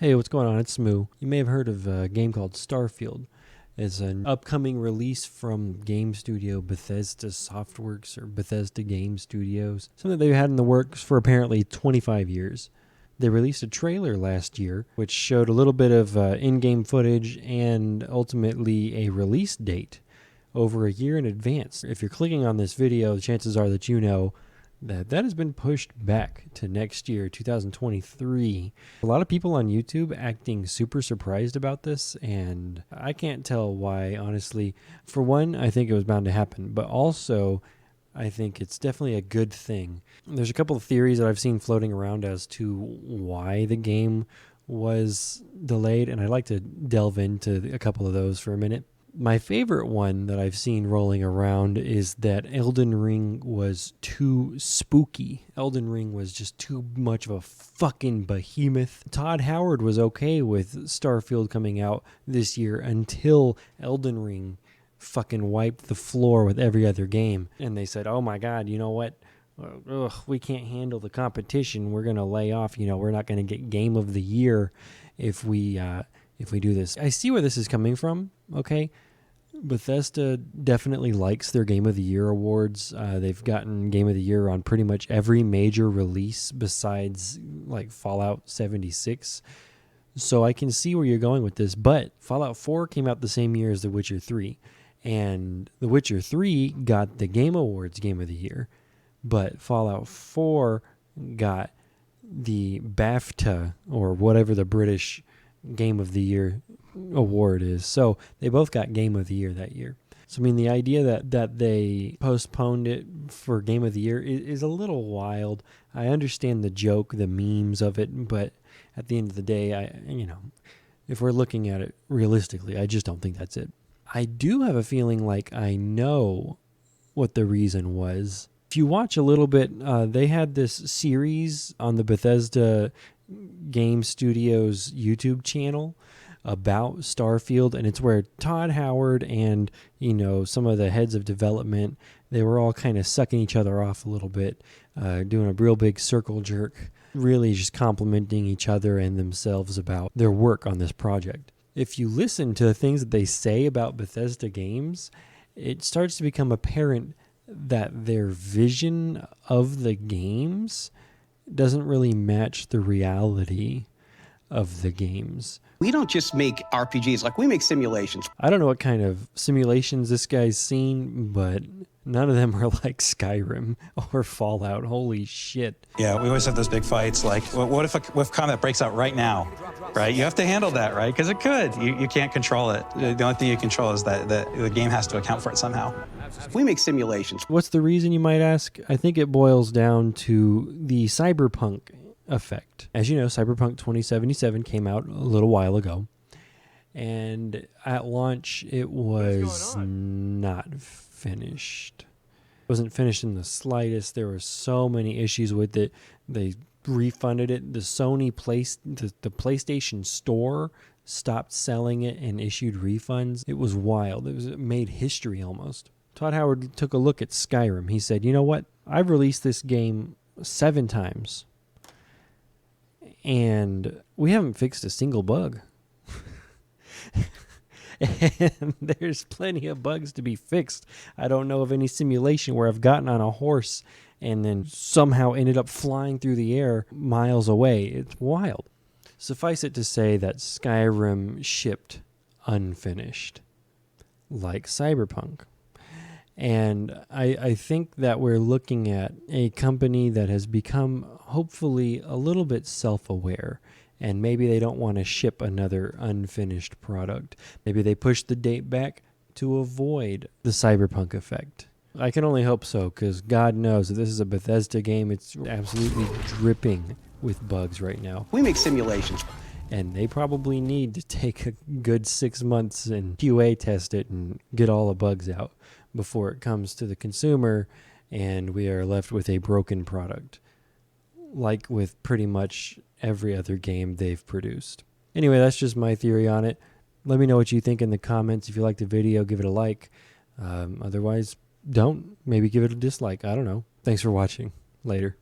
Hey, what's going on? It's Smoo. You may have heard of a game called Starfield. It's an upcoming release from game studio Bethesda Softworks or Bethesda Game Studios, something they've had in the works for apparently 25 years. They released a trailer last year, which showed a little bit of in-game footage and ultimately a release date over a year in advance. If you're clicking on this video, the chances are that you know that has been pushed back to next year, 2023. A lot of people on YouTube acting super surprised about this, and I can't tell why, honestly. For one, I think it was bound to happen, but also I think it's definitely a good thing. There's a couple of theories that I've seen floating around as to why the game was delayed, and I'd like to delve into a couple of those for a minute. My favorite one that I've seen rolling around is that Elden Ring was too spooky. Elden Ring was just too much of a fucking behemoth. Todd Howard was okay with Starfield coming out this year until Elden Ring fucking wiped the floor with every other game. And they said, oh my God, you know what? Ugh, we can't handle the competition. We're going to lay off. We're not going to get Game of the Year if we do this. I see where this is coming from, okay? Bethesda definitely likes their Game of the Year awards. They've gotten Game of the Year on pretty much every major release besides like Fallout 76. So I can see where you're going with this, but Fallout 4 came out the same year as The Witcher 3. And The Witcher 3 got the Game Awards Game of the Year, but Fallout 4 got the BAFTA or whatever the British Game of the Year award is. So they both got Game of the Year that year. So I mean, the idea that they postponed it for Game of the Year is a little wild. I understand the joke, the memes of it, but at the end of the day, if we're looking at it realistically, I just don't think that's it. I do have a feeling like I know what the reason was. If you watch a little bit, they had this series on the Bethesda Game Studios YouTube channel about Starfield, and it's where Todd Howard and some of the heads of development, they were all kind of sucking each other off a little bit, doing a real big circle jerk, really just complimenting each other and themselves about their work on this project. If you listen to the things that they say about Bethesda games, it starts to become apparent that their vision of the games doesn't really match the reality of the games. We don't just make RPGs, we make simulations. I don't know what kind of simulations this guy's seen, but none of them are like Skyrim or Fallout. Holy shit. Yeah, we always have those big fights, what if combat breaks out right now, right? You have to handle that, right? Because it could. You can't control it. The only thing you control is that the game has to account for it somehow. We make simulations. What's the reason, you might ask? I think it boils down to the Cyberpunk effect. As you know, Cyberpunk 2077 came out a little while ago, and at launch it was not finished. It wasn't finished in the slightest. There were so many issues with it. They refunded it. The the PlayStation Store stopped selling it and issued refunds. It was wild. It made history almost. Todd Howard took a look at Skyrim. He said, you know what? I've released this game 7 times, and we haven't fixed a single bug. And there's plenty of bugs to be fixed. I don't know of any simulation where I've gotten on a horse and then somehow ended up flying through the air miles away. It's wild. Suffice it to say that Skyrim shipped unfinished, like Cyberpunk. And I think that we're looking at a company that has become hopefully a little bit self-aware, and maybe they don't want to ship another unfinished product. Maybe they push the date back to avoid the Cyberpunk effect. I can only hope so, because God knows that this is a Bethesda game. It's absolutely dripping with bugs right now. We make simulations. And they probably need to take a good 6 months and QA test it and get all the bugs out before it comes to the consumer, and we are left with a broken product, like with pretty much every other game they've produced. Anyway, that's just my theory on it. Let me know what you think in the comments. If you liked the video, give it a like. Otherwise, don't. Maybe give it a dislike. I don't know. Thanks for watching. Later.